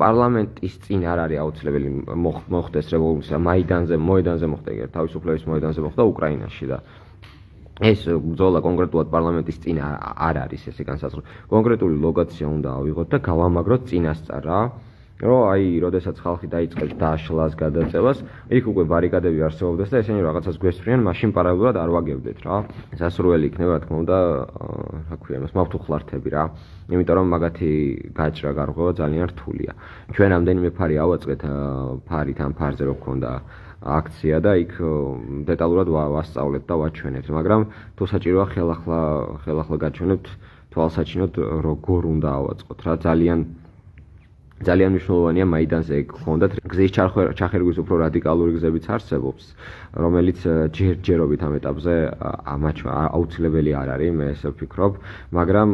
პარლამენტის წინ არ არის აუცილებელი მოხდეს რევოლუცია, მოედანზე მოხდა ეგრე, თავისუფლების მოედანზე მოხდა უკრაინაში და ეს ბრძოლა კონკრეტულად პარლამენტის წინ არ არის ესე განსაზღვრული. კონკრეტული ლოკაცია უნდა ავიღოთ და გავამაგროთ წინასწარ რა. რომ აი, როდესაც ხალხი დაიწყებს დაშლას, გადაწევას, იქ უკვე ბარიკადები არსებობდეს და ესენი რაღაცას გვესწრიან, მაშინ პარალელურად არ ვაგებდეთ რა. სასურველი იქნება, რა თქმა უნდა, რა ქვია იმას, მავთუხლართები რა. იმიტომ რომ მაგათი გაჭრა გარღვევა ძალიან რთულია. ჩვენ ამდენიმე ფარი ავაწყეთ, ფარით ამ ფარზე რო გქონდა აქცია და იქ დეტალურად ვასწავლეთ და ვაჩვენეთ, მაგრამ თუ საჭიროა ხელახლა გაჩვენებთ თვალსაჩინოდ როგორ უნდა ავაწყოთ რა. ძალიან მნიშვნელოვანია მაიდანზე გქონდათ გზის ჩახერგვის უფრო რადიკალური გზებიც არსებობს, რომელიც ჯერჯერობით ამ ეტაპზე აუცილებელი არ არის, მე ესე ვფიქრობ, მაგრამ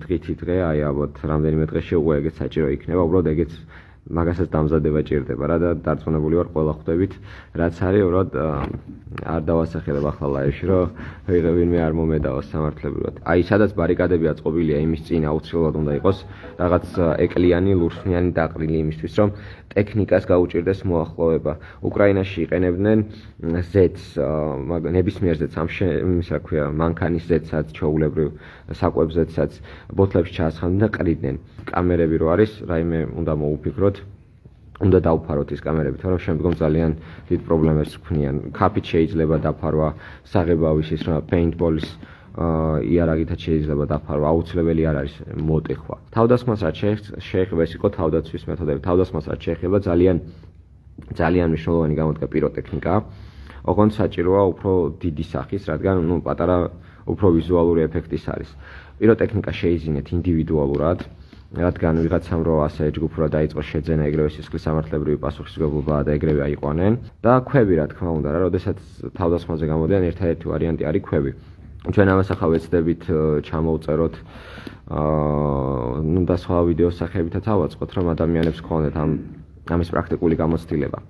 დღითი დღე აი ალბათ რამდენიმე დღეში უკვე ეგეც საჭირო იქნება, უბრალოდ ეგეც მაგასაც დამზადება ჭირდება რა და დარწმუნებული ვარ ყველა ხვდებით, რაც არის, უბრალოდ არ დავასახელებ ახლა ლაივში, რომ ვინმე არ მომედავოს სამართლებრივად. აი, სადაც ბარიკადები აწყობილია, იმის წინ აუცილებლად უნდა იყოს რაღაც ეკლიანი, ლურსმიანი დაყრილი იმისთვის, რომ ტექნიკას გაუჭირდეს მოახლოვება. უკრაინაში იყენებდნენ ზეთს, ნებისმიერ ზეთს, რა ქვია, მანქანის ზეთსაც, ჩვეულებრივ საკვებზეთსაც, ბოთლებში ჩაასხამდნენ და ყრიდნენ. კამერები რო არის, რაიმე უნდა მოუფიქროთ. უნდა დავფაროთ ის კამერები, თორემ შემდგომ ძალიან დიდ პრობლემებს ქმნიან. ქაფით შეიძლება დაფარვა, საღებავის ის რა პეინტბოლის იარაღითაც შეიძლება დაფარვა, აუცილებელი არ არის მოტეხვა. თავდასხმას რაც შეეხება, ეს იყო თავდაცვის მეთოდები. თავდასხმას რაც შეეხება, ძალიან მნიშვნელოვანი გამოდგა პიროტექნიკა. ოღონდ საჭიროა უფრო დიდი სახის, რადგან პატარა უფრო ვიზუალური ეფექტის არის. პიროტექნიკა შეიძინეთ ინდივიდუალურად. რადგან ვიღაცამ რო ასე ჯგუფურად დაიწყო შეძენა, ეგრევე სისხლის სამართლებრივი პასუხისმგებლობა და ეგრევე აიყვანენ და ქვები რა თქმა უნდა რა, როდესაც თავდასხმაზე გამოდიან ერთადერთი ვარიანტი არის ქვები. ჩვენ ამას ახლა ვეცდებით ჩამოვწეროთ და სხვა ვიდეოს სახეებითაც ავაწყოთ, რომ ადამიანებს ქონდეთ ამის პრაქტიკული გამოცდილება.